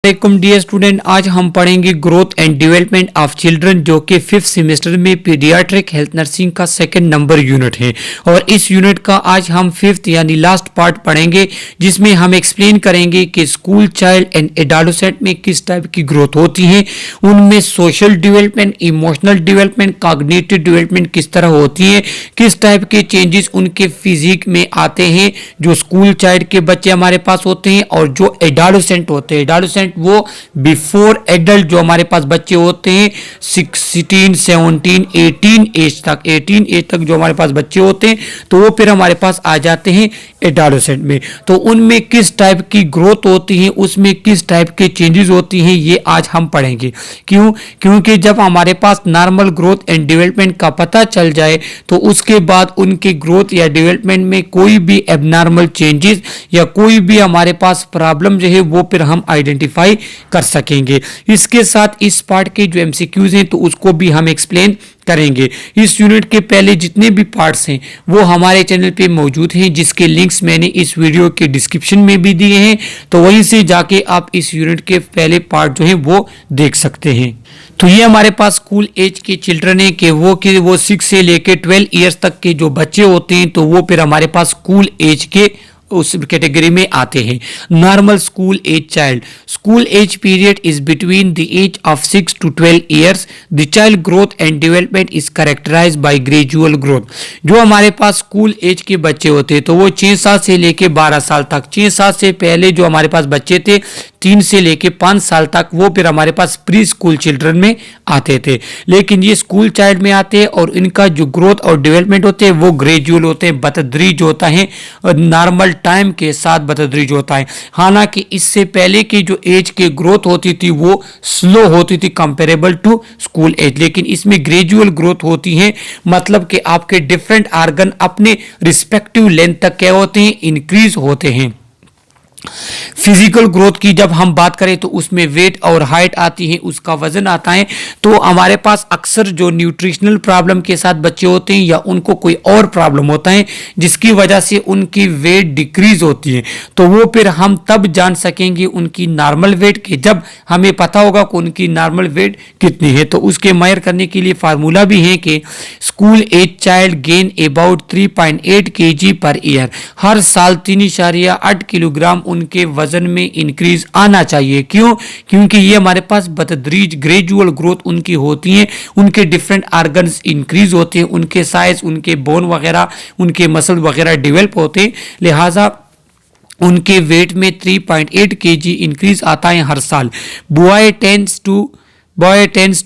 वालेकुम dear student, आज हम पढ़ेंगे growth and development of children जो कि 5th सेमेस्टर में पीडियाट्रिक हेल्थ नर्सिंग का सेकंड नंबर यूनिट है। और इस यूनिट का आज हम 5th यानी लास्ट पार्ट पढ़ेंगे, जिसमें हम एक्सप्लेन करेंगे कि स्कूल चाइल्ड एंड एडोलेसेंट में किस टाइप की ग्रोथ होती है, उनमें social development, emotional development, cognitive development किस तरह होती है, किस टाइप के चेंजेस उनके फिजिक में आते हैं जो स्कूल चाइल्ड के बच्चे हमारे पास होते हैं, और जो एडोलेसेंट होते हैं, एडोलेसेंट वो बिफोर एडल्ट जो हमारे पास बच्चे होते हैं 16, 17, 18 एज तक, 18 एज तक जो हमारे पास बच्चे होते हैं, तो वो फिर हमारे पास आ जाते हैं एडोलेसेंट में। तो उनमें किस टाइप की ग्रोथ होती है, उसमें किस टाइप के चेंजेस होती हैं, ये आज हम पढ़ेंगे। क्यों? क्योंकि जब हमारे पास नॉर्मल ग्रोथ एंड डेवलपमेंट का पता चल जाए तो उसके बाद उनके ग्रोथ या डेवलपमेंट में कोई भी एबनॉर्मल चेंजेस या कोई भी हमारे पास प्रॉब्लम जो है वो फिर हम आइडेंटिफाई कर सकेंगे। इसके साथ इस पार्ट के जो एमसीक्यूज हैं तो उसको भी हम एक्सप्लेन करेंगे। इस यूनिट के पहले जितने भी पार्ट्स हैं वो हमारे चैनल पे मौजूद हैं, जिसके लिंक्स मैंने इस वीडियो के डिस्क्रिप्शन में भी दिए हैं, तो वहीं से जाके आप इस यूनिट के पहले पार्ट जो है वो देख सकते हैं। तो ये हमारे पास स्कूल एज के चिल्ड्रन है कि वो 6 से लेके 12 ईयर्स तक के जो बच्चे होते हैं तो वो फिर हमारे पास स्कूल एज के उस कैटेगरी में आते हैं। Normal school age child, school age period is between the age of 6 to 12 years. The child growth and development is characterize by gradual growth. जो हमारे पास स्कूल एज के बच्चे होते हैं तो वो 6 साल से लेके 12 साल तक, 6 साल से पहले जो हमारे पास बच्चे थे 3 से लेके 5 साल तक, वो फिर हमारे पास प्री स्कूल चिल्ड्रन में आते थे। लेकिन ये स्कूल चाइल्ड में आते हैं और इनका जो ग्रोथ और डेवलपमेंट होते हैं वो ग्रेजुअल होते हैं, बतदरीज होता है, और नॉर्मल टाइम के साथ बतदरीज होता है। हालांकि इससे पहले की जो एज की ग्रोथ होती थी वो स्लो होती थी कंपेरेबल टू स्कूल एज, लेकिन इसमें ग्रेजुअल ग्रोथ होती है, मतलब कि आपके डिफरेंट आर्गन अपने रिस्पेक्टिव लेंथ तक क्या होते हैं, इंक्रीज होते हैं। फिजिकल ग्रोथ की जब हम बात करें तो उसमें वेट और हाइट आती है, उसका वजन आता है। तो हमारे पास अक्सर जो न्यूट्रिशनल प्रॉब्लम के साथ बच्चे होते हैं या उनको कोई और प्रॉब्लम होता है जिसकी वजह से उनकी वेट डिक्रीज होती है, तो वो फिर हम तब जान सकेंगे उनकी नॉर्मल वेट के, जब हमें पता होगा कि उनकी नॉर्मल वेट कितनी है। तो उसके मेजर करने के लिए फार्मूला भी है कि school age child gain about 3.8 kg per year. हर साल 3.8 किलोग्राम उनके वजन में इंक्रीज आना चाहिए। क्यों? क्योंकि ये हमारे पास बतदरीज ग्रेजुअल ग्रोथ उनकी होती है, उनके डिफरेंट ऑर्गन्स इंक्रीज होते हैं, उनके साइज, उनके बोन वगैरह, उनके मसल वगैरह डेवलप होते हैं, लिहाजा उनके वेट में 3.8 kg इंक्रीज आता है हर साल। Boy tends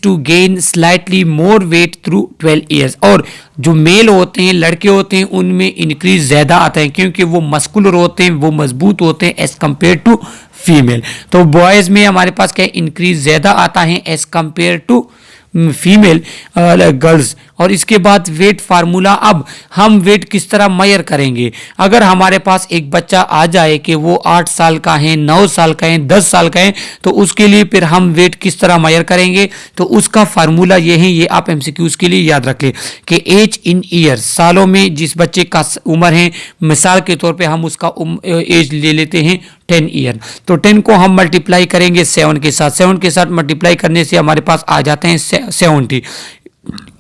to gain slightly more weight through 12 years. और जो मेल होते हैं, लड़के होते हैं, उनमें इंक्रीज ज्यादा आता है क्योंकि वो मस्कुलर होते हैं, वो मजबूत होते हैं एज कंपेयर टू फीमेल। तो बॉयज में हमारे पास क्या इंक्रीज ज्यादा आता है as compare to female girls. और इसके बाद वेट फार्मूला, अब हम वेट किस तरह मेजर करेंगे। अगर हमारे पास एक बच्चा आ जाए कि वो 8 साल का है, 9 साल का है, 10 साल का है, तो उसके लिए फिर हम वेट किस तरह मेजर करेंगे, तो उसका फार्मूला ये है, ये आप एमसीक्यूज के लिए याद रख लें कि एज इन ईयर्स, सालों में जिस बच्चे का उम्र है, मिसाल के तौर पे हम उसका एज ले लेते हैं 10 ईयर, तो 10 को हम मल्टीप्लाई करेंगे 7 के साथ, 7 के साथ मल्टीप्लाई करने से हमारे पास आ जाते हैं 70।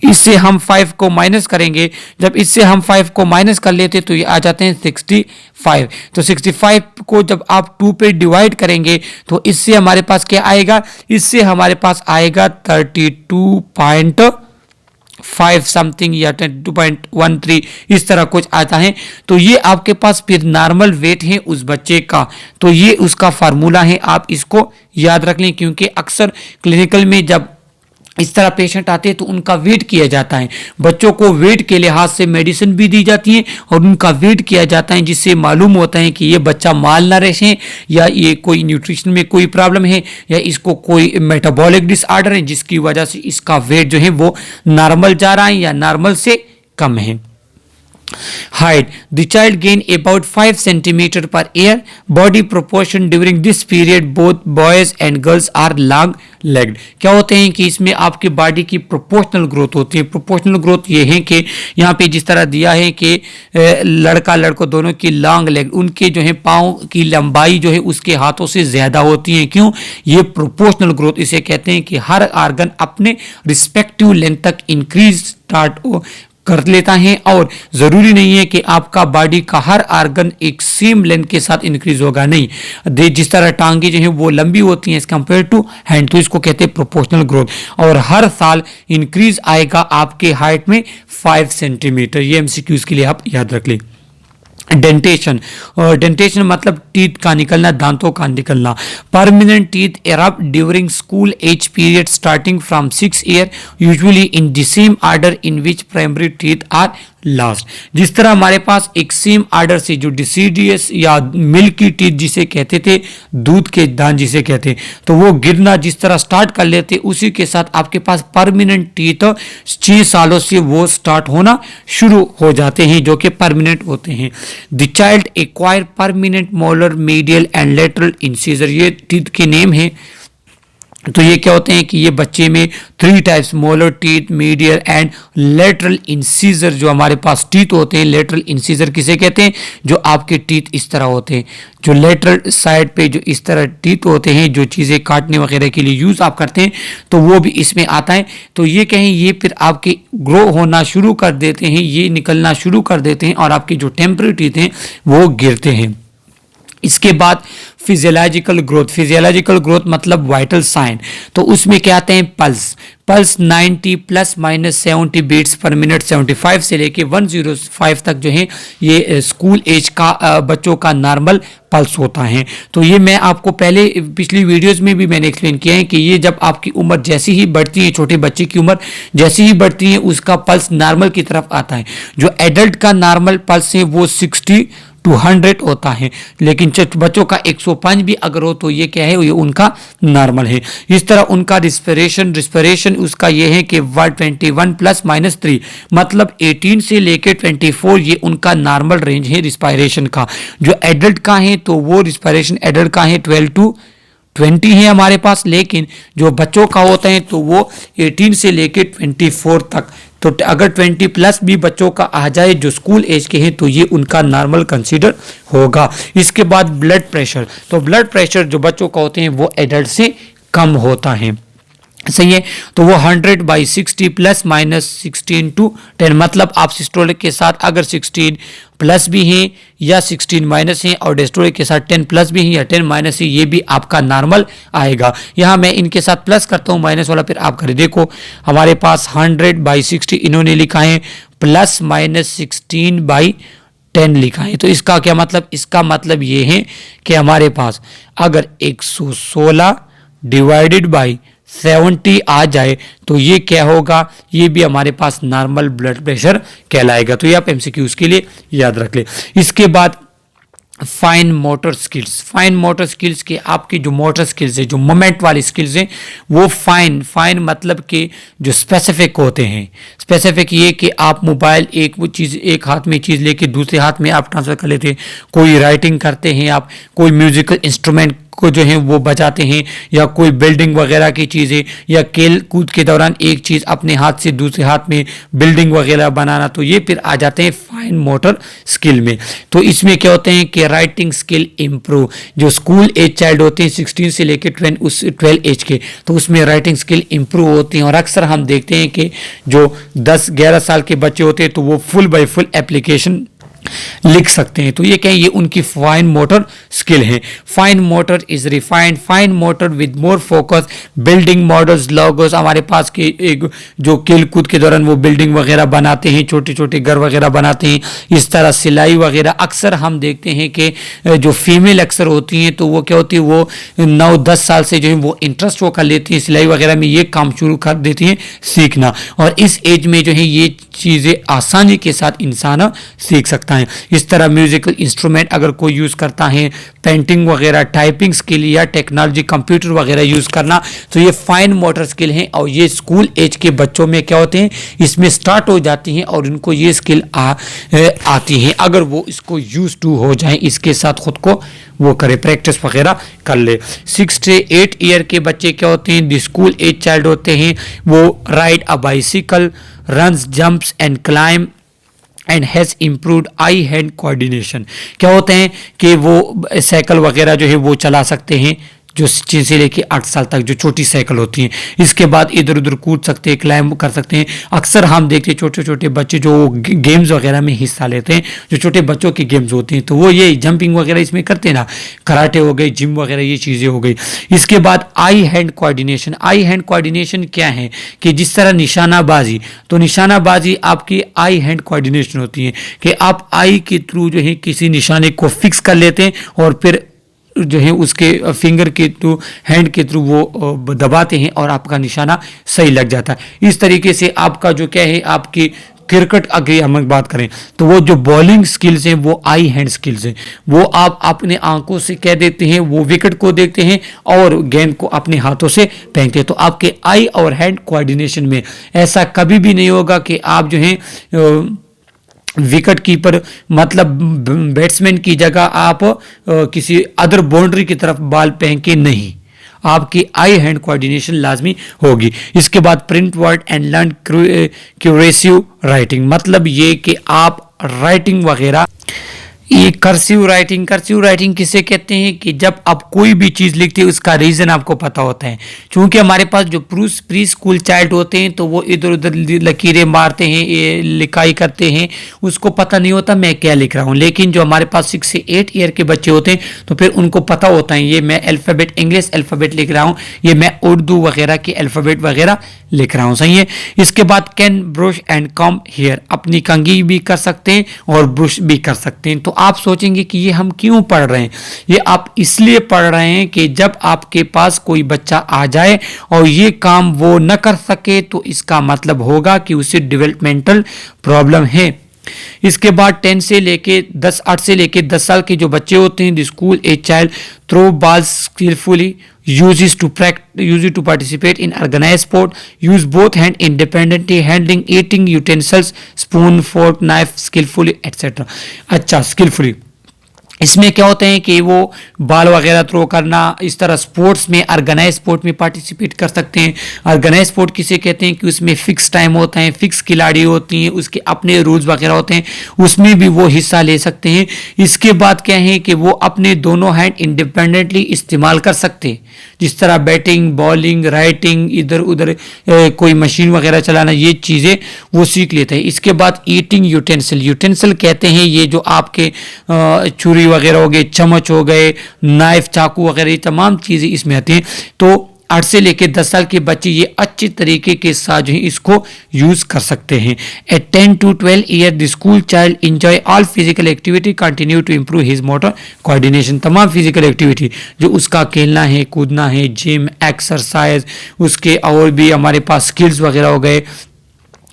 इससे हम 5 को माइनस करेंगे, जब इससे हम 5 को माइनस कर लेते तो ये आ जाते हैं 65। तो 65 को जब आप 2 पे डिवाइड करेंगे तो इससे हमारे पास क्या आएगा, इससे हमारे पास आएगा 32.5 समथिंग या 2.13 इस तरह कुछ आता है। तो ये आपके पास फिर नॉर्मल वेट है उस बच्चे का, तो ये उसका फार्मूला है, आप इसको याद रख लें। क्योंकि अक्सर क्लिनिकल में जब इस तरह पेशेंट आते हैं तो उनका वेट किया जाता है, बच्चों को वेट के लिहाज से मेडिसिन भी दी जाती है और उनका वेट किया जाता है, जिससे मालूम होता है कि ये बच्चा माल नरिश है या ये कोई न्यूट्रिशन में कोई प्रॉब्लम है या इसको कोई मेटाबॉलिक डिसऑर्डर है जिसकी वजह से इसका वेट जो है वो नॉर्मल जा रहा है या नॉर्मल से कम है। Height. The child gain about 5 centimeter per year. Body proportion during this period both boys and girls are long legged. क्या होते हैं कि इसमें आपकी बॉडी की प्रोपोर्शनल ग्रोथ होती है. प्रोपोर्शनल ग्रोथ ये है कि यहाँ पे जिस तरह दिया है कि लड़का लड़कों दोनों की लॉन्ग लेग, उनके जो है पाँव की लंबाई जो है उसके हाथों से ज़्यादा होती है. क्यों? ये प्रोपोर्शनल ग्रोथ इसे कहते हैं कि हर आर्गन अपने रिस्पेक्टिव लेंथ तक इंक्रीज स्टार्ट कर लेता है और जरूरी नहीं है कि आपका बॉडी का हर आर्गन एक सेम लेंथ के साथ इंक्रीज होगा. नहीं, जिस तरह टांगे जो है वो लंबी होती हैं एज कंपेयर टू हैंड, तो इसको कहते हैं प्रोपोर्शनल ग्रोथ. और हर साल इंक्रीज आएगा आपके हाइट में 5 सेंटीमीटर. ये एमसीक्यूज के लिए आप याद रख लें. डेंटेशन. डेंटेशन मतलब टीथ का निकलना, दांतों का निकलना. Permanent teeth erupt during school age period starting from 6 year, usually in the same order in which primary teeth are last. जिस तरह हमारे पास एक सेम आर्डर से जो डिसीडियस या मिल्क की टीथ जिसे कहते थे, दूध के दांत जिसे कहते हैं, तो वो गिरना जिस तरह स्टार्ट कर लेते, उसी के साथ आपके पास परमानेंट टीथ 6 सालों से वो स्टार्ट होना शुरू हो जाते हैं जो कि परमानेंट होते हैं. The child acquire permanent molar, medial and lateral incisor. ये टीथ के नेम है. तो ये क्या होते हैं कि ये बच्चे में 3 types, molar teeth, medial and lateral incisor, जो हमारे पास टीथ होते हैं. लेटरल इंसीजर किसे कहते हैं? जो आपके टीथ इस तरह होते हैं, जो लेटरल साइड पे जो इस तरह टीथ होते हैं, जो चीज़ें काटने वगैरह के लिए यूज़ आप करते हैं, तो वो भी इसमें आता है. तो ये कहें ये फिर आपके ग्रो होना शुरू कर देते हैं, ये निकलना शुरू कर देते हैं और आपकी जो टेम्पररी टीथ हैं वो गिरते हैं. इसके बाद फिजियोलॉजिकल ग्रोथ. फिजियोलॉजिकल ग्रोथ मतलब वाइटल साइन. तो उसमें क्या आते हैं? Pulse. Pulse 90 plus minus 70 beats per minute, 75 से लेके 105 तक जो है ये स्कूल एज का बच्चों का नॉर्मल पल्स होता है. तो ये मैं आपको पहले पिछली वीडियोस में भी मैंने एक्सप्लेन किया है कि ये जब आपकी उम्र जैसी ही बढ़ती है, छोटे बच्चे की उम्र जैसी ही बढ़ती है, उसका पल्स नॉर्मल की तरफ आता है. जो एडल्ट का नॉर्मल पल्स है वो 60 to 100 होता है, लेकिन बच्चों का 105 भी अगर हो तो ये क्या है? ये उनका नॉर्मल है. इस तरह उनका रिस्पिरेशन उसका ये है कि 21 प्लस माइनस 3 मतलब 18 से लेकर 24 ये उनका नॉर्मल रेंज है रिस्पायरेशन का. जो एडल्ट का है तो वो रिस्पायरेशन एडल्ट का है 12 to 20 है हमारे पास, लेकिन जो बच्चों का होता है तो वो 18 से लेकर 24 तक. तो अगर 20 प्लस भी बच्चों का आ जाए जो स्कूल एज के हैं तो ये उनका नॉर्मल कंसीडर होगा. इसके बाद ब्लड प्रेशर. तो ब्लड प्रेशर जो बच्चों का होते हैं वो एडल्ट से कम होता है. सही है. तो वो 100/60 प्लस माइनस 16 to 10 मतलब आप सिस्टोलिक के साथ अगर 16 प्लस भी हैं या 16 माइनस हैं और डिस्टोलिक के साथ 10 प्लस भी हैं या 10 माइनस है, ये भी आपका नॉर्मल आएगा. यहाँ मैं इनके साथ प्लस करता हूँ, माइनस वाला फिर आप करें. देखो हमारे पास 100/60 इन्होंने लिखा है, प्लस माइनस 16/10 लिखा है. तो इसका क्या मतलब? इसका मतलब ये है कि हमारे पास अगर 116 डिवाइडेड बाई 70 आ जाए तो ये क्या होगा? ये भी हमारे पास नॉर्मल ब्लड प्रेशर कहलाएगा. तो ये आप एमसीक्यूज के लिए याद रख ले. इसके बाद fine motor skills. Fine motor skills के आपकी जो मोटर स्किल्स है, जो मोमेंट वाली स्किल्स हैं, वो फाइन मतलब कि जो स्पेसिफिक होते हैं. स्पेसिफिक ये कि आप मोबाइल वो चीज़ एक हाथ में चीज़ लेके दूसरे हाथ में आप ट्रांसफर कर लेते हैं, कोई राइटिंग करते हैं आप, कोई म्यूजिकल इंस्ट्रूमेंट को जो है वो बजाते हैं, या कोई बिल्डिंग वगैरह की चीज़ें, या खेल कूद के दौरान एक चीज़ अपने हाथ से दूसरे हाथ में बिल्डिंग वगैरह बनाना, तो ये फिर आ जाते हैं फाइन मोटर स्किल में. तो इसमें क्या होते हैं कि राइटिंग स्किल इम्प्रूव. जो स्कूल एज चाइल्ड होते हैं 16 से लेकर 12 एज के, तो उसमें राइटिंग स्किल इम्प्रूव होती हैं. और अक्सर हम देखते हैं कि जो 10-11 साल के बच्चे होते हैं तो वो फुल बाय फुल एप्लीकेशन लिख सकते हैं. तो ये कहें ये उनकी फाइन मोटर स्किल है. Fine motor is refined fine motor with more focus, building models, logos. हमारे पास के एक जो खेल कूद के दौरान वो बिल्डिंग वगैरह बनाते हैं, छोटे छोटे घर वगैरह बनाते हैं, इस तरह सिलाई वगैरह. अक्सर हम देखते हैं कि जो फीमेल अक्सर होती हैं तो वो क्या होती है, वो 9-10 साल से जो है वो इंटरेस्ट वो कर लेती हैं सिलाई वगैरह में, ये काम शुरू कर देती हैं सीखना. और इस एज में जो है ये चीज़ें आसानी के साथ इंसान सीख सकता है। इस तरह म्यूजिकल इंस्ट्रूमेंट अगर कोई यूज़ करता है, पेंटिंग वगैरह, टाइपिंग स्किल या टेक्नोलॉजी कंप्यूटर वगैरह यूज़ करना, तो ये फाइन मोटर स्किल हैं और ये स्कूल एज के बच्चों में क्या होते हैं, इसमें स्टार्ट हो जाती हैं और उनको ये स्किल आती हैं अगर वो इसको यूज टू हो जाए, इसके साथ खुद को वो करे, प्रैक्टिस वगैरह कर ले। 6 से 8 ईयर के बच्चे क्या होते हैं, द स्कूल एज चाइल्ड होते हैं, वो ride a bicycle, runs, jumps and climb and has improved I hand coordination. क्या होते हैं कि वो साइकिल वगैरह जो है वो चला सकते हैं, जो 6 से लेके 8 साल तक जो छोटी साइकिल होती हैं। इसके बाद इधर उधर कूद सकते हैं, क्लाइंब कर सकते हैं। अक्सर हम देखते हैं छोटे छोटे बच्चे जो गेम्स वगैरह में हिस्सा लेते हैं, जो छोटे बच्चों की गेम्स होती हैं, तो वो ये जंपिंग वगैरह इसमें करते हैं ना, कराटे हो गए, जिम वगैरह, ये चीज़ें हो गई। इसके बाद आई हैंड कोऑर्डिनेशन। आई हैंड कोऑर्डिनेशन क्या है कि जिस तरह निशानाबाजी, तो निशानाबाजी आपकी आई हैंड कोऑर्डिनेशन होती है कि आप आई के थ्रू जो है किसी निशाने को फिक्स कर लेते हैं और फिर जो है उसके फिंगर के थ्रू, हैंड के थ्रू वो दबाते हैं और आपका निशाना सही लग जाता है। इस तरीके से आपका जो क्या है, आपकी क्रिकेट अगर हम बात करें तो वो जो बॉलिंग स्किल्स हैं वो आई हैंड स्किल्स हैं, वो आप अपने आंखों से कह देते हैं, वो विकेट को देखते हैं और गेंद को अपने हाथों से फेंकते हैं। तो आपके आई और हैंड कोऑर्डिनेशन में ऐसा कभी भी नहीं होगा कि आप जो है विकेट कीपर मतलब बैट्समैन की जगह आप किसी अदर बाउंड्री की तरफ बॉल फेंके, नहीं, आपकी आई हैंड कोऑर्डिनेशन लाजमी होगी। इसके बाद print word and learn cursive writing, मतलब ये कि आप राइटिंग वगैरह, ये कर्सिव राइटिंग किसे कहते हैं कि जब आप कोई भी चीज़ लिखते हैं उसका रीज़न आपको पता होता है। क्योंकि हमारे पास जो प्री स्कूल चाइल्ड होते हैं तो वो इधर उधर लकीरें मारते हैं, ये लिखाई करते हैं, उसको पता नहीं होता मैं क्या लिख रहा हूँ। लेकिन जो हमारे पास 6 से 8 ईयर के बच्चे होते हैं तो फिर उनको पता होता है, ये मैं अल्फ़ाबेट, इंग्लिश अल्फ़ाबेट लिख रहा हूँ, ये मैं उर्दू वगैरह के अल्फ़ाबेट वगैरह लिख रहा हूँ, सही है। इसके बाद can brush and comb hair, अपनी कंघी भी कर सकते हैं और ब्रश भी कर सकते हैं। तो आप सोचेंगे कि ये हम क्यों पढ़ रहे हैं, ये आप इसलिए पढ़ रहे हैं कि जब आपके पास कोई बच्चा आ जाए और ये काम वो न कर सके तो इसका मतलब होगा कि उसे डेवलपमेंटल प्रॉब्लम है। इसके बाद 8 से लेके 10 साल के जो बच्चे होते हैं, the school age child throw balls skillfully, uses to participate in organized sport, use both hand independently, handling eating utensils, spoon, fork, knife skillfully, etc. अच्छा, skillfully इसमें क्या होते हैं कि वो बॉल वगैरह थ्रो करना, इस तरह स्पोर्ट्स में, ऑर्गेनाइज स्पोर्ट में पार्टिसिपेट कर सकते हैं। ऑर्गेनाइज स्पोर्ट किसे कहते हैं कि उसमें फिक्स टाइम होता है, फिक्स खिलाड़ी होती हैं, उसके अपने रूल्स वगैरह होते हैं, उसमें भी वो हिस्सा ले सकते हैं। इसके बाद क्या है कि वो अपने दोनों हैंड इंडिपेंडेंटली इस्तेमाल कर सकते हैं, जिस तरह बैटिंग, बॉलिंग, राइटिंग, इधर उधर कोई मशीन वगैरह चलाना, ये चीज़ें वो सीख लेते हैं। इसके बाद ईटिंग यूटेंसिल कहते हैं ये जो आपके छुरी वगैरह हो गए, चम्मच हो गए, नाइफ, चाकू वगैरह, ये तमाम चीज़ें इसमें आती हैं। तो 8 से लेकर 10 साल के बच्चे ये अच्छे तरीके के साथ जो है इसको यूज़ कर सकते हैं। At 10 to 12 year the school child enjoy all physical activity, continue to improve his motor coordination, तमाम फिजिकल एक्टिविटी जो उसका खेलना है, कूदना है, जिम, एक्सरसाइज, उसके और भी हमारे पास स्किल्स वगैरह हो गए,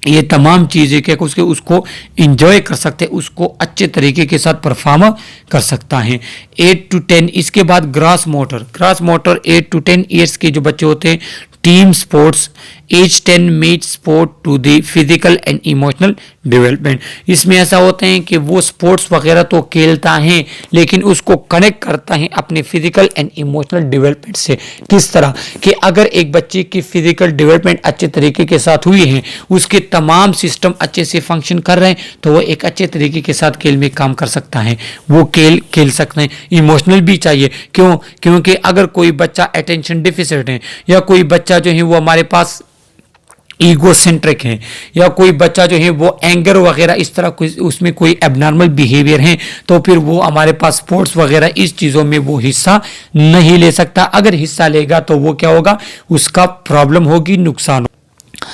ये तमाम चीज़ें क्या उसको इंजॉय कर सकते हैं, उसको अच्छे तरीके के साथ परफॉर्म कर सकता है। 8 to 10, इसके बाद ग्रास मोटर 8 to 10 ईयर्स के जो बच्चे होते हैं, team sports, as 10 made sport to the physical and emotional development. इसमें ऐसा होता है कि वो स्पोर्ट्स वगैरह तो खेलता है लेकिन उसको कनेक्ट करता है अपने फिजिकल एंड इमोशनल डेवलपमेंट से। किस तरह कि अगर एक बच्चे की फिजिकल डेवलपमेंट अच्छे तरीके के साथ हुई है, उसके तमाम सिस्टम अच्छे से फंक्शन कर रहे हैं, तो वो एक अच्छे तरीके के साथ खेल में काम कर सकता है, वो खेल सकते हैं। इमोशनल भी चाहिए, क्योंकि अगर कोई बच्चा अटेंशन डिफिसिट है या कोई बच्चा जो है वो हमारे पास ईगो सेंट्रिक है या कोई बच्चा जो है वो एंगर वगैरह इस तरह उसमें कोई एबनॉर्मल बिहेवियर है, तो फिर वो हमारे पास स्पोर्ट्स वगैरह इस चीज़ों में वो हिस्सा नहीं ले सकता। अगर हिस्सा लेगा तो वो क्या होगा, उसका प्रॉब्लम होगी, नुकसान होगा।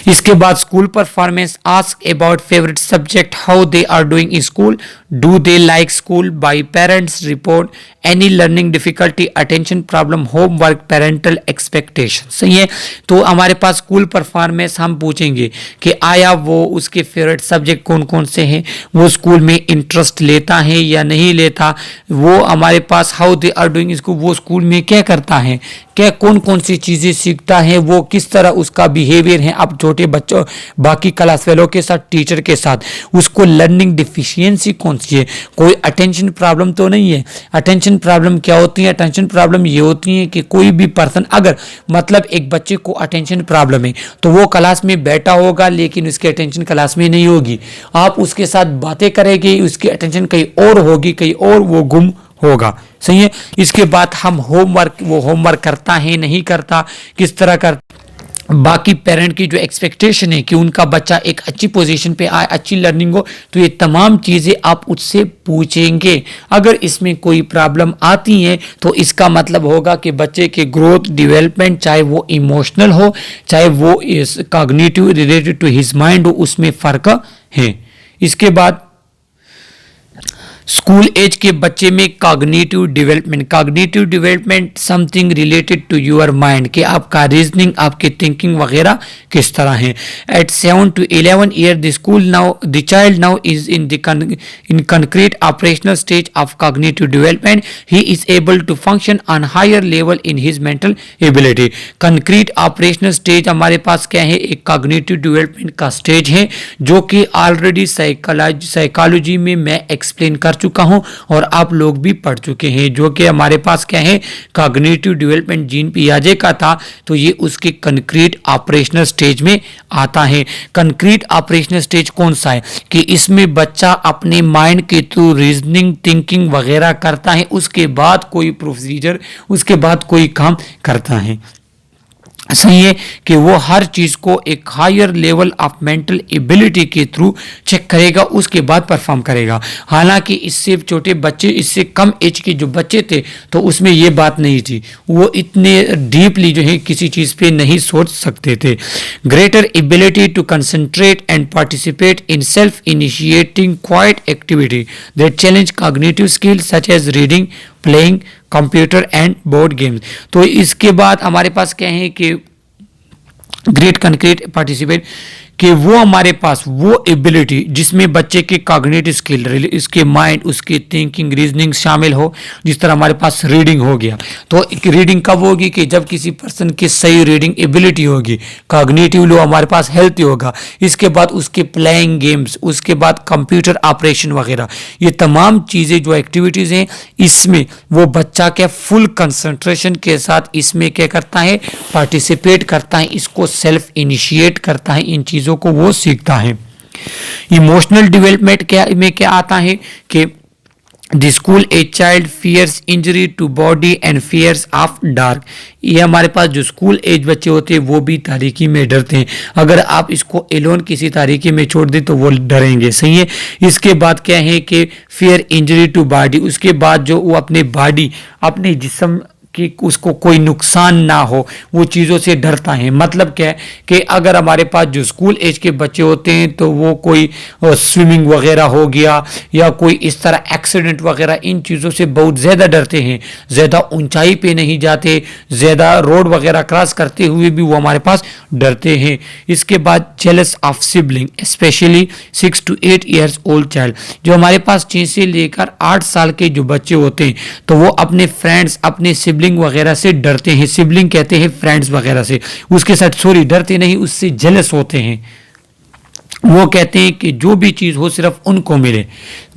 इसके बाद school performance, ask about favourite subject, how they are doing in school, do they like school, by parents report, any learning difficulty, attention problem, homework, parental expectation. सही है। तो हमारे पास स्कूल परफॉर्मेंस हम पूछेंगे कि आया वो उसके फेवरेट सब्जेक्ट कौन कौन से हैं, वो स्कूल में इंटरेस्ट लेता है या नहीं लेता, वो हमारे पास how they are doing school, वो स्कूल में क्या करता है, क्या कौन कौन सी चीज़ें सीखता है, वो किस तरह उसका बिहेवियर है अब छोटे बच्चों बाकी क्लास फेलो के साथ, टीचर के साथ, उसको लर्निंग डिफिशियंसी कौन सी है, कोई अटेंशन प्रॉब्लम तो नहीं है। अटेंशन प्रॉब्लम क्या होती है? अटेंशन प्रॉब्लम ये होती है कि कोई भी पर्सन, अगर मतलब एक बच्चे को अटेंशन प्रॉब्लम है तो वो क्लास में बैठा होगा लेकिन उसकी अटेंशन क्लास में नहीं होगी, आप उसके साथ बातें करेंगे, उसकी अटेंशन कहीं और होगी, कहीं और वो गुम होगा। सही है। इसके बाद हम होमवर्क, वो होमवर्क करता है नहीं करता, किस तरह कर, बाकी पेरेंट की जो एक्सपेक्टेशन है कि उनका बच्चा एक अच्छी पोजीशन पे आए, अच्छी लर्निंग हो, तो ये तमाम चीज़ें आप उससे पूछेंगे। अगर इसमें कोई प्रॉब्लम आती है तो इसका मतलब होगा कि बच्चे के ग्रोथ डेवलपमेंट, चाहे वो इमोशनल हो, चाहे वो cognitive related to his mind हो, उसमें फ़र्क है। इसके बाद स्कूल एज के बच्चे में cognitive development something related to your mind, कि आपका रीजनिंग, आपकी थिंकिंग वगैरह किस तरह है। At 7 to 11 year the child now is in concrete operational stage of cognitive development, he is able to function on higher level in his mental ability. Concrete operational stage हमारे पास क्या है? एक कॉग्निटिव डेवलपमेंट का stage है जो कि already psychology में मैं एक्सप्लेन कर चुका हूं और आप लोग भी पढ़ चुके हैं, जो कि हमारे पास क्या है? कॉग्निटिव डेवलपमेंट जीन पियाजे का था, तो ये उसके कंक्रीट ऑपरेशनल स्टेज में आता है। कंक्रीट ऑपरेशनल स्टेज कौन सा है? कि इसमें बच्चा अपने माइंड के थ्रू रीजनिंग, थिंकिंग वगैरह करता है, उसके बाद कोई प्रोसीजर, उसके बाद कोई काम करता है। सही है कि वो हर चीज़ को एक higher level of mental ability के थ्रू चेक करेगा, उसके बाद परफॉर्म करेगा। हालांकि इससे छोटे बच्चे, इससे कम एज के जो बच्चे थे तो उसमें ये बात नहीं थी, वो इतने डीपली जो है किसी चीज़ पे नहीं सोच सकते थे। Greater ability to concentrate and participate in self initiating quiet activity that challenge cognitive skill such as reading, playing computer and board games. तो इसके बाद हमारे पास क्या है कि ग्रेट कंक्रीट पार्टिसिपेट, कि वो हमारे पास वो एबिलिटी जिसमें बच्चे के कॉग्निटिव स्किल, इसके माइंड, उसकी थिंकिंग, रीजनिंग शामिल हो। जिस तरह हमारे पास रीडिंग हो गया, तो रीडिंग कब होगी? कि जब किसी पर्सन की सही रीडिंग एबिलिटी होगी, कॉग्निटिव लो हमारे पास हेल्थी होगा। इसके बाद उसके प्लेइंग गेम्स, उसके बाद कंप्यूटर ऑपरेशन वगैरह, ये तमाम चीज़ें जो एक्टिविटीज़ हैं, इसमें वो बच्चा क्या फुल कंसंट्रेशन के साथ इसमें क्या करता है? पार्टिसिपेट करता है, इसको सेल्फ इनिशिएट करता है, इन चीज़ों को वो सीखता है। इमोशनल डेवलपमेंट क्या में क्या आता है? कि the school a child fears injury to body and fears of dark. ये हमारे पास जो स्कूल एज बच्चे होते हैं वो भी तारीकी में डरते हैं। अगर आप इसको एलोन किसी तारीकी में छोड़ दें तो वो डरेंगे। सही है। इसके बाद क्या है कि फियर इंजरी टू बॉडी, उसके बाद जो वो अपने बॉडी, अपने जिस्म कि उसको कोई नुकसान ना हो, वो चीज़ों से डरता है। मतलब क्या है कि अगर हमारे पास जो स्कूल एज के बच्चे होते हैं तो वो कोई स्विमिंग वगैरह हो गया या कोई इस तरह एक्सीडेंट वगैरह, इन चीज़ों से बहुत ज़्यादा डरते हैं, ज़्यादा ऊंचाई पे नहीं जाते, ज़्यादा रोड वगैरह क्रॉस करते हुए भी वो हमारे पास डरते हैं। इसके बाद jealous of sibling, specially 6 to 8 years old child, जो हमारे पास 6 से लेकर 8 साल के जो बच्चे होते हैं तो वो अपने फ्रेंड्स, अपने सिबलिंग वगैरह से डरते हैं। सिबलिंग कहते हैं फ्रेंड्स वगैरह से, उसके साथ डरते नहीं, उससे जेलस होते हैं। वो कहते हैं कि जो भी चीज़ हो सिर्फ उनको मिले,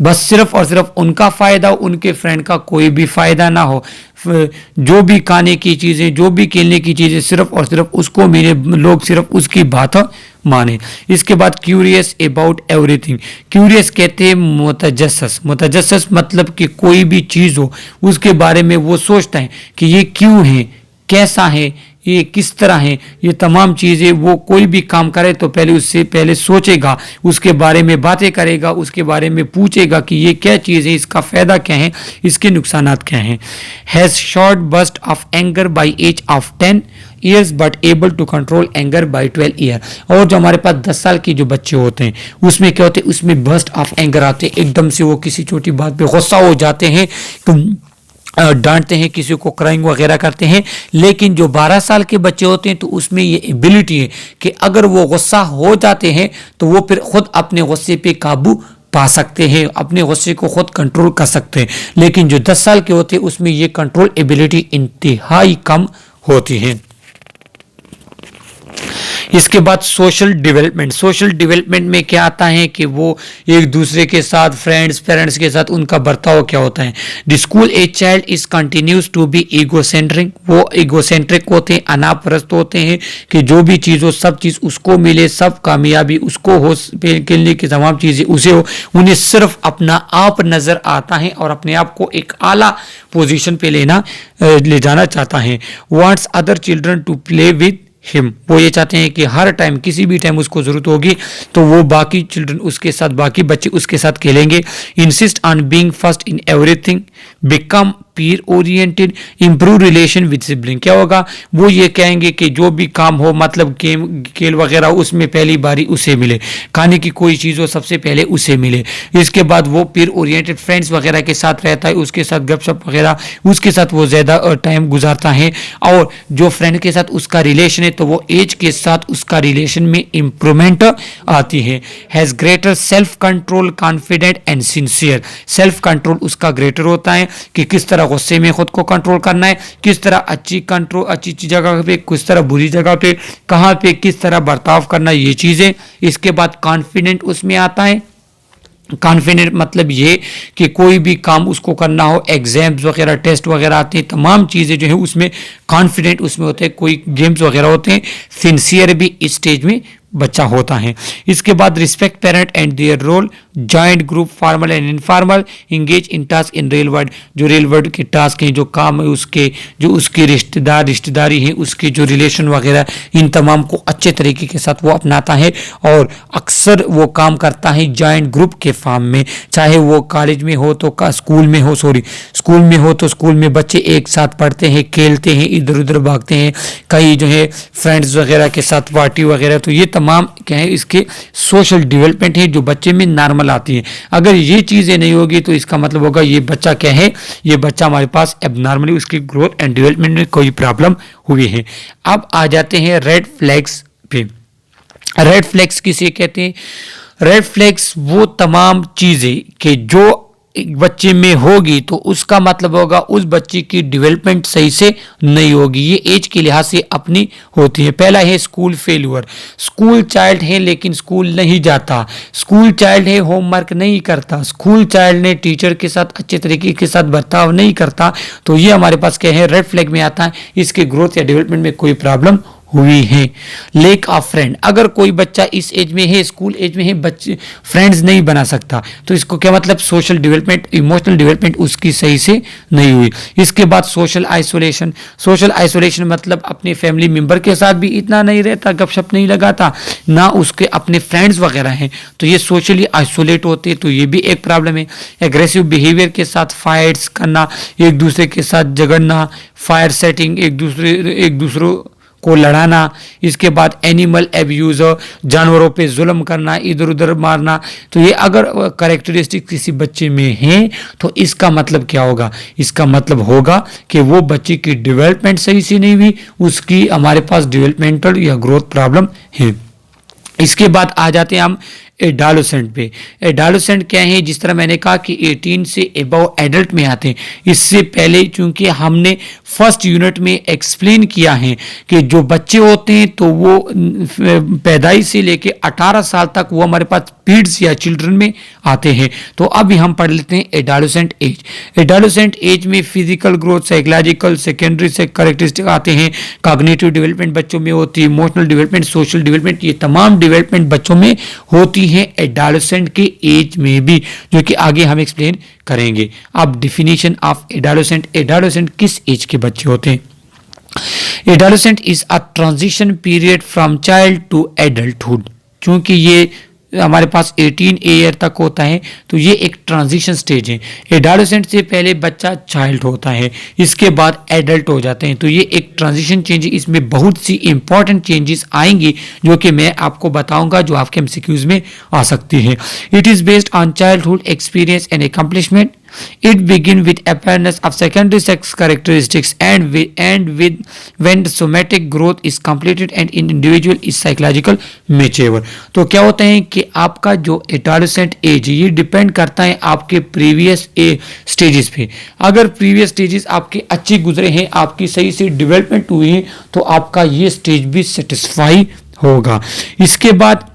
बस सिर्फ और सिर्फ उनका फ़ायदा हो, उनके फ्रेंड का कोई भी फ़ायदा ना हो। जो भी खाने की चीज़ें, जो भी खेलने की चीज़ें सिर्फ और सिर्फ उसको मिले, लोग सिर्फ उसकी बात माने। इसके बाद क्यूरियस अबाउट एवरीथिंग, क्यूरियस कहते हैं मुतजस्सस। मुतजस्सस मतलब कि कोई भी चीज़ हो उसके बारे में वो सोचता है कि ये क्यों है, कैसा है, ये किस तरह हैं, ये तमाम चीज़ें वो कोई भी काम करे तो पहले उससे पहले सोचेगा, उसके बारे में बातें करेगा, उसके बारे में पूछेगा कि ये क्या चीज़ है, इसका फ़ायदा क्या है, इसके नुकसानात क्या हैं। Has short burst of anger by age of 10 years but able to control anger by 12 year. और जो हमारे पास 10 साल के जो बच्चे होते हैं उसमें क्या होते हैं, उसमें बस्ट ऑफ एंगर आते हैं, एकदम से वो किसी छोटी बात पे गुस्सा हो जाते हैं, डांटते हैं, किसी को क्राइंग वगैरह करते हैं। लेकिन जो 12 साल के बच्चे होते हैं तो उसमें ये एबिलिटी है कि अगर वो गुस्सा हो जाते हैं तो वो फिर खुद अपने गुस्से पे काबू पा सकते हैं, अपने गुस्से को खुद कंट्रोल कर सकते हैं। लेकिन जो 10 साल के होते हैं उसमें ये कंट्रोल एबिलिटी इंतहाई कम होती है। इसके बाद सोशल डेवलपमेंट। सोशल डेवलपमेंट में क्या आता है कि वो एक दूसरे के साथ, फ्रेंड्स, पेरेंट्स के साथ उनका बर्ताव क्या होता है। The school age child is continues to be egocentric. वो ईगोसेंट्रिक होते हैं, अनापरस्त होते हैं कि जो भी चीज़ हो सब चीज़ उसको मिले, सब कामयाबी उसको हो, खेलने की तमाम चीज़ें उसे हो। उन्हें सिर्फ अपना आप नज़र आता है और अपने आप को एक आला पोजीशन पे ले जाना चाहता है। Wants other children to play with him. वो ये चाहते हैं कि हर टाइम, किसी भी टाइम उसको जरूरत होगी तो वो बाकी चिल्ड्रन उसके साथ, बाकी बच्चे उसके साथ खेलेंगे। Insist on being first in everything, become peer oriented, improve relation with sibling. क्या होगा, वो ये कहेंगे कि जो भी काम हो, मतलब गेम खेल वगैरह, उसमें पहली बारी उसे मिले, खाने की कोई चीज़ हो सबसे पहले उसे मिले। इसके बाद वो पीर ओरिएंटेड फ्रेंड्स वगैरह के साथ रहता है, उसके साथ गपशप वगैरह, उसके साथ वो ज़्यादा टाइम गुजारता है। और जो फ्रेंड के साथ उसका रिलेशन है तो वो एज के साथ उसका रिलेशन में इम्प्रूवमेंट आती है। Has greater self control, confident and sincere. Self control उसका ग्रेटर होता है कि किस तरह गुस्से में खुद को कंट्रोल करना है, किस तरह अच्छी जगह पे, किस तरह बुरी जगह पे, कहाँ पे किस तरह बर्ताव करना, ये चीज़ें। इसके बाद कॉन्फिडेंट उसमें आता है। कॉन्फिडेंट मतलब ये कि कोई भी काम उसको करना हो, एग्जाम्स वगैरह, टेस्ट वगैरह आते हैं, तमाम चीज़ें जो है उसमें कॉन्फिडेंट उसमें होते हैं, कोई गेम्स वगैरह होते हैं। सिंसियर भी इस स्टेज में बच्चा होता है। इसके बाद respect parent and their role, joint group, formal and informal, engage in task in real world. जो रियल वर्ल्ड के टास्क हैं, जो काम है उसके, जो उसके रिश्तेदारी है, उसके जो रिलेशन वगैरह, इन तमाम को अच्छे तरीके के साथ वो अपनाता है। और अक्सर वो काम करता है जॉइंट ग्रुप के फॉर्म में, चाहे वो कॉलेज में हो तो स्कूल में हो तो स्कूल में बच्चे एक साथ पढ़ते हैं, खेलते हैं, इधर उधर भागते हैं, कई जो है फ्रेंड्स वगैरह के साथ पार्टी वगैरह। तो ये तमाम क्या है, इसके सोशल डेवलपमेंट है जो बच्चे में नॉर्मल आती है। अगर ये चीज़ें नहीं होगी तो इसका मतलब होगा ये बच्चा क्या है, ये बच्चा हमारे पास एबनॉर्मली, उसकी ग्रोथ एंड डेवलपमेंट में कोई प्रॉब्लम हुई है। अब आ जाते हैं रेड फ्लैग्स पे। रेड फ्लैग्स किसे कहते हैं? रेड फ्लैग्स वो तमाम चीज़ें कि जो एक बच्चे में होगी तो उसका मतलब होगा उस बच्चे की डेवलपमेंट सही से नहीं होगी, ये एज के लिहाज से अपनी होती है। पहला है स्कूल फेल्यूर। स्कूल चाइल्ड है लेकिन स्कूल नहीं जाता, स्कूल चाइल्ड है होमवर्क नहीं करता, स्कूल चाइल्ड ने टीचर के साथ अच्छे तरीके के साथ बर्ताव नहीं करता, तो ये हमारे पास क्या है, रेड फ्लैग में आता है। इसके ग्रोथ या डेवलपमेंट में कोई प्रॉब्लम हुई है। लेक ऑफ फ्रेंड, अगर कोई बच्चा इस एज में है, स्कूल एज में है, बच्चे फ्रेंड्स नहीं बना सकता, तो इसको क्या मतलब, सोशल डेवलपमेंट, इमोशनल डेवलपमेंट उसकी सही से नहीं हुई। इसके बाद सोशल आइसोलेशन। सोशल आइसोलेशन मतलब अपने फैमिली मेंबर के साथ भी इतना नहीं रहता, गपशप नहीं लगाता, ना उसके अपने फ्रेंड्स वगैरह हैं, तो ये सोशली आइसोलेट होते, तो ये भी एक प्रॉब्लम है। एग्रेसिव बिहेवियर के साथ फाइट्स करना, एक दूसरे के साथ झगड़ना, फायर सेटिंग, एक दूसरों को लड़ाना। इसके बाद एनिमल एब्यूज, जानवरों पे जुल्म करना, इधर उधर मारना। तो ये अगर कैरेक्टरिस्टिक किसी बच्चे में है तो इसका मतलब क्या होगा, इसका मतलब होगा कि वो बच्चे की डेवलपमेंट सही से नहीं हुई, उसकी हमारे पास डेवलपमेंटल या ग्रोथ प्रॉब्लम है। इसके बाद आ जाते हैं हम एडोलेसेंट पे। एडोलेसेंट क्या है, जिस तरह मैंने कहा कि 18 से अबव एडल्ट में आते हैं। इससे पहले चूंकि हमने फर्स्ट यूनिट में एक्सप्लेन किया है कि जो बच्चे होते हैं तो वो पैदाइश से लेके 18 साल तक वो हमारे पास पीड्स या चिल्ड्रन में आते हैं। तो अभी हम पढ़ लेते हैं एडोलेसेंट एज। एडोलेसेंट एज में फिजिकल ग्रोथ, साइकोलॉजिकल, सेकेंडरी से कैरेक्टरिस्टिक आते हैं, कॉग्निटिव डेवलपमेंट बच्चों में होती है, इमोशनल डेवलपमेंट, सोशल डेवलपमेंट, ये तमाम डेवलपमेंट बच्चों में होती है एडोलेसेंट के एज में भी, जो कि आगे हम एक्सप्लेन करेंगे। अब डिफिनीशन ऑफ एडोलेसेंट। एडोलेसेंट किस एज के बच्चे होते हैं? Adolescent is a transition period from child to adulthood. क्योंकि ये हमारे पास 18 ईयर तक होता है तो ये एक ट्रांजिशन स्टेज है। एडोलेसेंट से पहले बच्चा चाइल्ड होता है, इसके बाद एडल्ट हो जाते हैं, तो ये एक ट्रांजिशन चेंज है। इसमें बहुत सी इंपॉर्टेंट चेंजेस आएंगी जो कि मैं आपको बताऊंगा, जो आपके एमसीक्यूज में आ सकती है। It is based on childhood experience and accomplishment. It begins with appearance of secondary sex characteristics and when the somatic growth is completed and in individual is psychological mature। तो क्या होता है कि आपका जो एडोलेसेंट एज ये depend करता है आपके प्रीवियस स्टेजेस पे। अगर प्रीवियस स्टेजेस आपके अच्छे गुजरे हैं, आपकी सही से डेवलपमेंट हुई है, तो आपका ये स्टेज भी सेटिस्फाई होगा। इसके बाद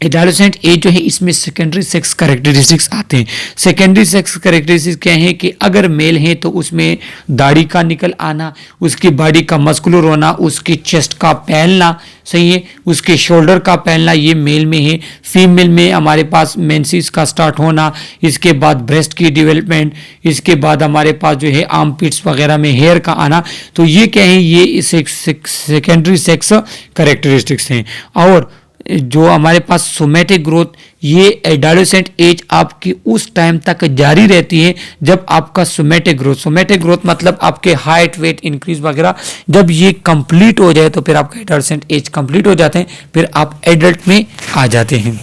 एडोलेसेंट एज जो है इसमें सेकेंडरी सेक्स कैरेक्टरिस्टिक्स आते हैं। सेकेंडरी सेक्स कैरेक्टरिस्टिक्स क्या है कि अगर मेल है तो उसमें दाढ़ी का निकल आना, उसकी बॉडी का मस्कुलर होना, उसकी चेस्ट का फैलना, सही है, उसके शोल्डर का फैलना, ये मेल में है। फीमेल में हमारे पास मेंसेस का स्टार्ट होना, इसके बाद ब्रेस्ट की डेवलपमेंट, इसके बाद हमारे पास जो है आर्म पिट्स वगैरह में हेयर का आना। तो ये क्या है, ये सेकेंडरी सेक्स कैरेक्टरिस्टिक्स हैं। और जो हमारे पास सोमेटिक ग्रोथ, ये एडोलेसेंट एज आपकी उस टाइम तक जारी रहती है जब आपका सोमेटिक ग्रोथ मतलब आपके हाइट वेट इंक्रीज वगैरह जब ये कंप्लीट हो जाए तो फिर आपका एडोलेसेंट एज कंप्लीट हो जाते हैं, फिर आप एडल्ट में आ जाते हैं।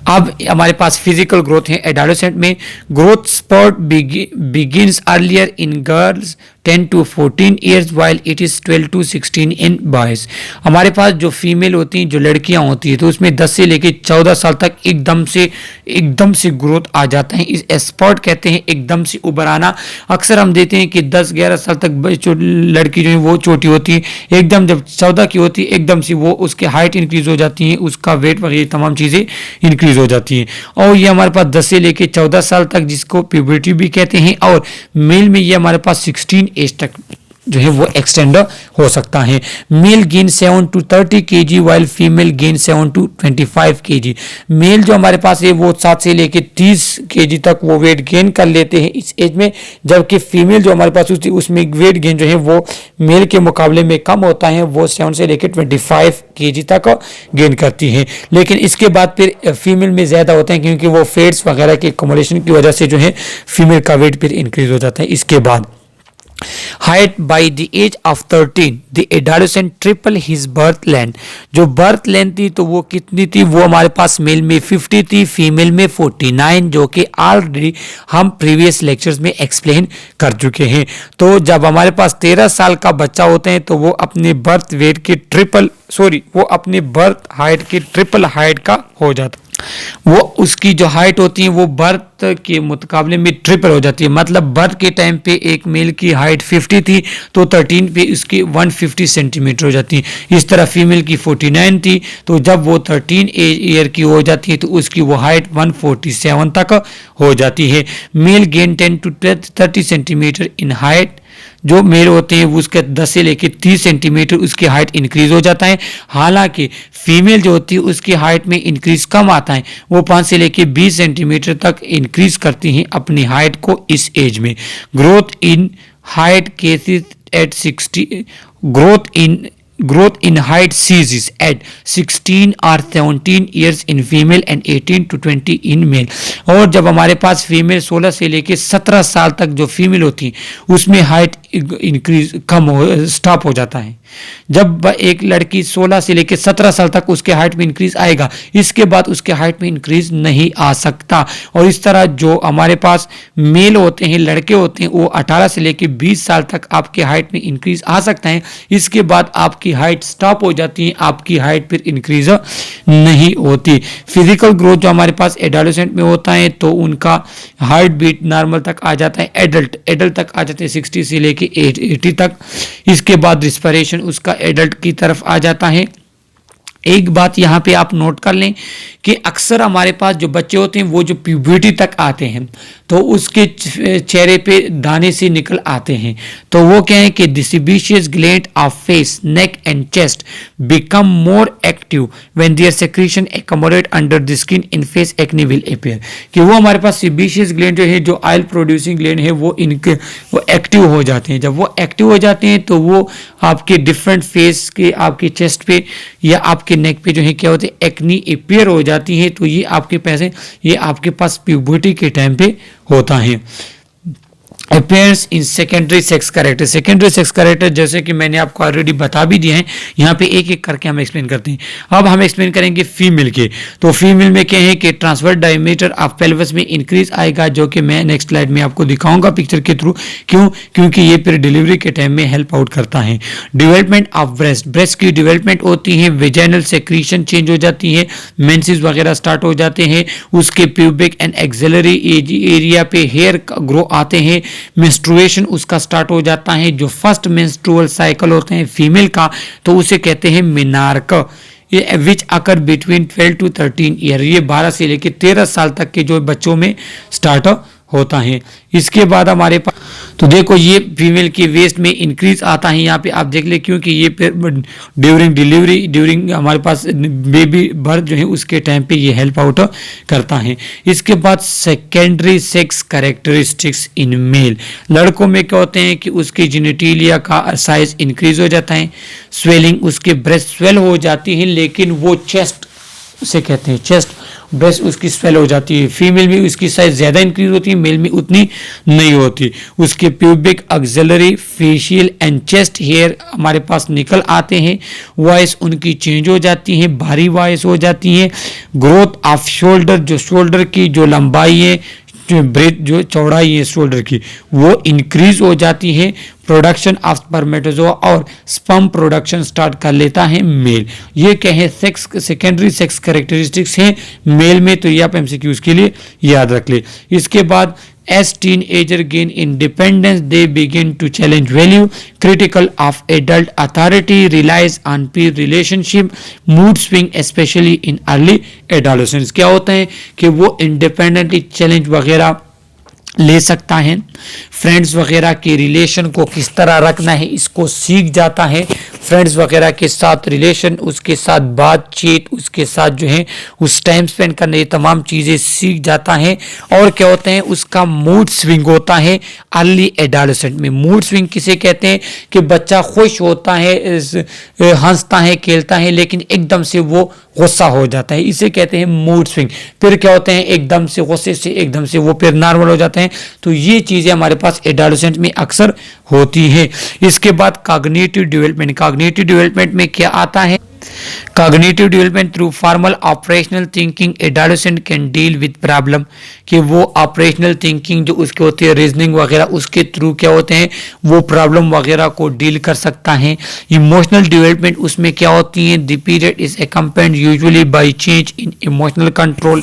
अब हमारे पास फिजिकल ग्रोथ है एडोलेसेंट में। Growth spot begins earlier in girls 10 to 14 years while it is 12 to 16 in boys। हमारे पास जो फीमेल होती हैं, जो लड़कियां होती हैं, तो उसमें 10 से लेके 14 साल तक एकदम से ग्रोथ आ जाता है। इस स्पॉट कहते हैं एकदम से उभर आना। अक्सर हम देते हैं कि 10-11 साल तक लड़की जो है वो छोटी होती है, एकदम जब 14 की होती है एकदम से वो उसके हाइट इंक्रीज हो जाती है, उसका वेट वगैरह तमाम चीज़ें इंक्रीज हो जाती हैं। और ये हमारे पास 10 से लेके 14 साल तक जिसको प्यूबर्टी भी कहते हैं, और मेल में ये हमारे पास 16 एज तक जो है वो एक्सटेंड हो सकता है। Male gain 7 to 30 kg while female gain 7 to 25 kg। Male जो हमारे पास है वो 7 से लेके 30 kg तक वो वेट गेन कर लेते हैं इस एज में, जबकि फीमेल जो हमारे पास होती है उसमें वेट गेन जो है वो मेल के मुकाबले में कम होता है, वो 7 से लेके 25 kg तक गेन करती है। लेकिन इसके बाद फिर फीमेल में ज़्यादा होते हैं क्योंकि वो फैट्स वगैरह के एक्युमुलेशन की वजह से जो है फीमेल का वेट फिर इंक्रीज हो जाता है। इसके बाद height by the age of 13 the adolescent triple his birth length. जो बर्थ लेंथ थी तो वो कितनी थी, वो हमारे पास मेल में 50 थी, फीमेल में 49, जो कि ऑलरेडी हम प्रीवियस लेक्चर्स में एक्सप्लेन कर चुके हैं। तो जब हमारे पास 13 साल का बच्चा होते हैं तो वो अपने बर्थ वेट के वो अपने बर्थ हाइट के ट्रिपल हाइट का हो जाता है। वो उसकी जो हाइट होती है वो बर्थ के मुकाबले में ट्रिपल हो जाती है। मतलब बर्थ के टाइम पे एक मेल की हाइट 50 थी तो 13 पे उसकी 150 सेंटीमीटर हो जाती है। इस तरह फीमेल की 49 थी तो जब वो 13 ईयर की हो जाती है तो उसकी वो हाइट 147 तक हो जाती है। Male gain 10 to 30 centimetre in height. जो मेल होते हैं वो उसके 10 से लेके 30 सेंटीमीटर उसकी हाइट इंक्रीज हो जाता है। हालांकि फीमेल जो होती है उसकी हाइट में इंक्रीज कम आता है, वो 5 से लेके 20 सेंटीमीटर तक इंक्रीज करती हैं अपनी हाइट को इस एज में। Growth in height ceases at 60 growth in height ceases at 16 or 17 years in female and 18 to 20 in male। और जब हमारे पास फीमेल 16 से लेके 17 साल तक जो फीमेल होती है उसमें हाइट इंक्रीज स्टॉप हो जाता है। जब एक लड़की 16 से लेके 17 साल तक उसके हाइट में इंक्रीज आएगा, इसके बाद उसके हाइट में इंक्रीज नहीं आ सकता। और इस तरह जो हमारे पास मेल होते हैं, लड़के होते हैं, वो 18 से लेके 20 साल तक आपके हाइट में इंक्रीज आ सकता है। इसके बाद आपकी हाइट स्टॉप हो जाती है, आपकी हाइट फिर इंक्रीज नहीं होती। फिजिकल ग्रोथ जो हमारे पास एडोलेसेंट में होता है तो उनका हार्ट बीट नॉर्मल तक आ जाता है, एडल्ट तक आ जाते हैं 60 से लेके 80 तक। इसके बाद रिस्पिरेशन उसका एडल्ट की तरफ आ जाता है। एक बात यहाँ पे आप नोट कर लें कि अक्सर हमारे पास जो बच्चे होते हैं वो जो प्यूबर्टी तक आते हैं तो उसके चेहरे पे दाने से निकल आते हैं। तो वो क्या है कि the sebaceous gland of face, neck and chest become more active when their secretion accumulate under the skin in face acne will appear, कि वो हमारे पास सेबेशियस ग्लैंड जो है, जो ऑयल प्रोड्यूसिंग ग्लैंड है, वो एक्टिव हो जाते हैं। जब वो एक्टिव हो जाते हैं तो वो आपके डिफरेंट फेस के, आपके चेस्ट पे या आपके नेक पे जो है क्या होते हैं, एक्नी अपीयर हो जाती है। तो ये आपके पास है, ये आपके पास प्यूबर्टी के टाइम पे होता है। Appearance in secondary sex character, secondary sex character जैसे कि मैंने आपको ऑलरेडी बता भी दिए हैं, यहाँ पे एक एक करके हम एक्सप्लेन करते हैं। अब हम एक्सप्लेन करेंगे फीमेल के। तो फीमेल में क्या है कि ट्रांसफर डायमीटर ऑफ पेल्विस में इंक्रीज आएगा, जो कि मैं नेक्स्ट स्लाइड में आपको दिखाऊंगा पिक्चर के थ्रू। क्यों? क्योंकि ये फिर डिलीवरी के टाइम में हेल्प आउट करता है। डेवलपमेंट ऑफ ब्रेस्ट, ब्रेस्ट की डेवलपमेंट होती है, वेजाइनल सेक्रीशन चेंज हो जाती है, मेंसेस वगैरह स्टार्ट हो जाते हैं, उसके प्यूबिक एंड एक्सिलरी एरिया पे हेयर ग्रो आते हैं, मेंस्ट्रुएशन उसका स्टार्ट हो जाता है। जो फर्स्ट मेंस्ट्रुअल साइकिल होते हैं फीमेल का, तो उसे कहते हैं मेनार्क, ये विच अकर बिटवीन 12 to 13 ईयर, ये 12 से लेकर 13 साल तक के जो बच्चों में स्टार्ट होता है। इसके बाद हमारे पास तो देखो ये फीमेल की वेस्ट में इंक्रीज आता है, यहाँ पे आप देख ले, क्योंकि ये ड्यूरिंग डिलीवरी, ड्यूरिंग हमारे पास बेबी बर्थ जो है उसके टाइम पे ये हेल्प आउट करता है। इसके बाद secondary sex characteristics in male, लड़कों में क्या होते हैं कि उसके जेनिटेलिया का साइज इंक्रीज हो जाता है, स्वेलिंग, उसके ब्रेस्ट स्वेल हो जाती है, लेकिन वो चेस्ट से कहते हैं, चेस्ट ब्रेस्ट उसकी स्वेल हो जाती है। फीमेल में उसकी साइज ज़्यादा इंक्रीज होती है, मेल में उतनी नहीं होती। उसके pubic, axillary, facial and chest hair हमारे पास निकल आते हैं, वॉइस उनकी चेंज हो जाती है, भारी वॉइस हो जाती है। ग्रोथ ऑफ शोल्डर, जो शोल्डर की जो लंबाई है, जो ब्रेथ, जो चौड़ाई है शोल्डर की, वो इंक्रीज हो जाती है। प्रोडक्शन ऑफ स्पर्मेटोजोआ और स्पर्म प्रोडक्शन स्टार्ट कर लेता है मेल। ये क्या है, सेक्स सेकेंडरी सेक्स कैरेक्टरिस्टिक्स हैं मेल में, तो ये आप एमसीक्यूज के लिए याद रख ले। इसके बाद as teenager gain independence they begin to challenge value critical of adult authority, relies on peer relationship, mood swing especially in early adolescence। क्या होता है कि वो इंडिपेंडेंटली चैलेंज वगैरह ले सकता है, फ्रेंड्स वगैरह के रिलेशन को किस तरह रखना है इसको सीख जाता है, फ्रेंड्स वगैरह के साथ रिलेशन, उसके साथ बातचीत, उसके साथ जो है उस टाइम स्पेंड करने, ये तमाम चीज़ें सीख जाता है। और क्या होते हैं, उसका मूड स्विंग होता है अर्ली एडोलेसेंट में। मूड स्विंग किसे कहते हैं कि बच्चा खुश होता है, हंसता है, खेलता है, लेकिन एकदम से वो गुस्सा हो जाता है, इसे कहते हैं मूड स्विंग। फिर क्या होते हैं, एकदम से गुस्से से एकदम से वो फिर नॉर्मल हो जाते हैं। तो ये चीज़ें हमारे पास एडोलेसेंट में अक्सर होती है। इसके बाद कॉग्निटिव डेवलपमेंट, कॉग्निटिव डेवलपमेंट में क्या आता है, cognitive development through formal operational thinking adolescent can deal with problem, कि वो ऑपरेशनल थिंकिंग जो उसके होती है, रीजनिंग वगैरह, उसके थ्रू क्या होते हैं वो प्रॉब्लम वगैरह को डील कर सकता है। इमोशनल डेवलपमेंट उसमें क्या होती है, the period is accompanied usually by change in emotional control,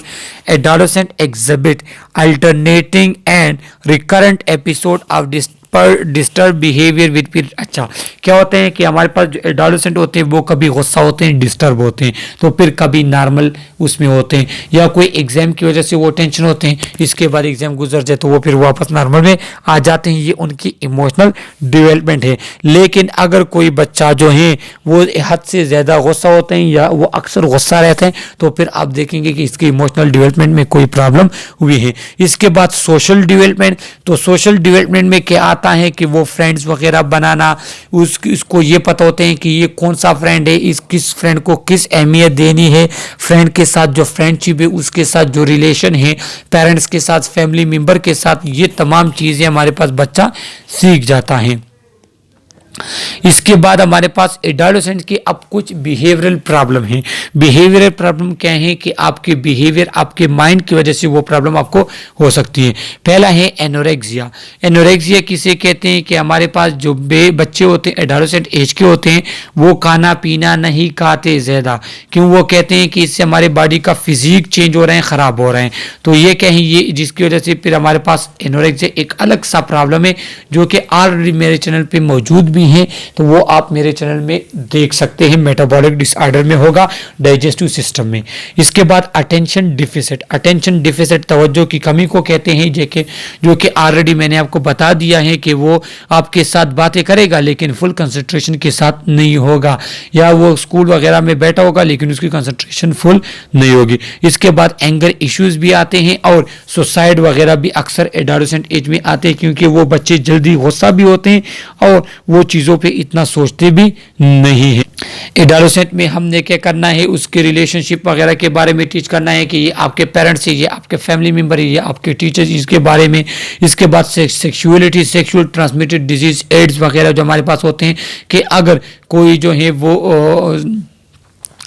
adolescent exhibit alternating and recurrent episode of पर डिस्टर्ब बिहेवियर विद पीरियड। अच्छा, क्या होते हैं कि हमारे पास जो एडोलेसेंट होते हैं वो कभी गुस्सा होते हैं, डिस्टर्ब होते हैं, तो फिर कभी नॉर्मल उसमें होते हैं, या कोई एग्जाम की वजह से वो टेंशन होते हैं, इसके बाद एग्जाम गुजर जाए तो वो फिर वापस नॉर्मल में आ जाते हैं। ये उनकी इमोशनल डेवलपमेंट है। लेकिन अगर कोई बच्चा जो है वो हद से ज़्यादा गुस्सा होते हैं या वो अक्सर गुस्सा रहते हैं, तो फिर आप देखेंगे कि इसकी इमोशनल डेवलपमेंट में कोई प्रॉब्लम हुई है। इसके बाद सोशल डेवलपमेंट, तो सोशल डेवलपमेंट में क्या आता है कि वो फ्रेंड्स वगैरह बनाना, उसको ये पता होते हैं कि ये कौन सा फ्रेंड है, इस किस फ्रेंड को किस अहमियत देनी है, फ्रेंड के साथ जो फ्रेंडशिप है, उसके साथ जो रिलेशन है, पेरेंट्स के साथ, फैमिली मेंबर के साथ, ये तमाम चीज़ें हमारे पास बच्चा सीख जाता है। इसके बाद हमारे पास एडोलेसेंट के अब कुछ बिहेवियरल प्रॉब्लम है। बिहेवियरल प्रॉब्लम क्या है कि आपके बिहेवियर, आपके माइंड की वजह से वो प्रॉब्लम आपको हो सकती है। पहला है एनोरेक्सिया। एनोरेक्सिया किसे कहते हैं कि हमारे पास जो बच्चे होते हैं एडोलेसेंट एज के होते हैं, वो खाना पीना नहीं खाते ज़्यादा, क्यों, वो कहते हैं कि इससे हमारे बॉडी का फिजिक चेंज हो रहे हैं, ख़राब हो रहे हैं। तो ये क्या है, ये जिसकी वजह से फिर हमारे पास एनोरेक्सिया एक अलग सा प्रॉब्लम है, जो कि ऑलरेडी मेरे चैनल पर मौजूद भी हैं तो वो आप मेरे चैनल में देख सकते हैं। मेटाबॉलिक डिसऑर्डर में होगा, डाइजेस्टिव सिस्टम में। इसके बाद अटेंशन डिफिसिट तवज्जो की कमी को कहते हैं, जो कि ऑलरेडी मैंने आपको बता दिया है कि वो आपके साथ बातें करेगा लेकिन फुल कंसंट्रेशन के साथ नहीं होगा, या वो स्कूल वगैरह में बैठा होगा लेकिन उसकी कंसंट्रेशन फुल नहीं होगी। इसके बाद एंगर इश्यूज भी आते हैं और सुसाइड वगैरह भी अक्सर एडोलेसेंट एज में आते हैं, क्योंकि वो बच्चे जल्दी गुस्सा भी होते हैं और वो चीज़ों पे इतना सोचते भी नहीं है। एडोलेसेंट में हमने क्या करना है, उसके रिलेशनशिप वगैरह के बारे में टीच करना है कि ये आपके पेरेंट्स है, ये आपके फैमिली मेम्बर है, ये आपके टीचर्स, इसके बारे में। इसके बाद sexuality, sexual transmitted disease, AIDS वगैरह जो हमारे पास होते हैं, कि अगर कोई जो है वो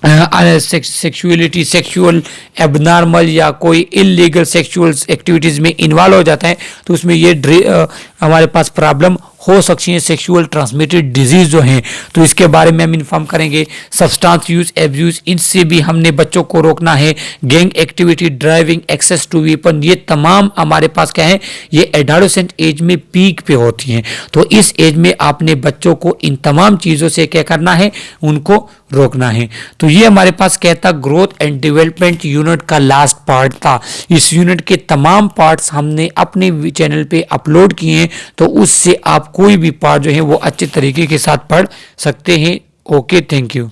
सेक्सुअलिटी, सेक्सुअल एबनॉर्मल या कोई इलीगल सेक्सुअल एक्टिविटीज़ में इन्वॉल्व हो जाता है तो उसमें ये हमारे पास प्रॉब्लम हो सकती है, सेक्सुअल ट्रांसमिटेड डिजीज जो हैं, तो इसके बारे में हम इन्फॉर्म करेंगे। सब्सटेंस यूज, एब्यूज, इनसे भी हमने बच्चों को रोकना है। Gang activity, driving, access to weapon, ये तमाम हमारे पास क्या है, ये एडोलेसेंट एज में पीक पे होती हैं। तो इस एज में आपने बच्चों को इन तमाम चीज़ों से क्या करना है, उनको रोकना है। तो ये हमारे पास कहता ग्रोथ एंड डेवलपमेंट यूनिट का लास्ट पार्ट था। इस यूनिट के तमाम पार्ट्स हमने अपने चैनल पे अपलोड किए हैं, तो उससे आप कोई भी पार्ट जो है वो अच्छे तरीके के साथ पढ़ सकते हैं। Okay, thank you.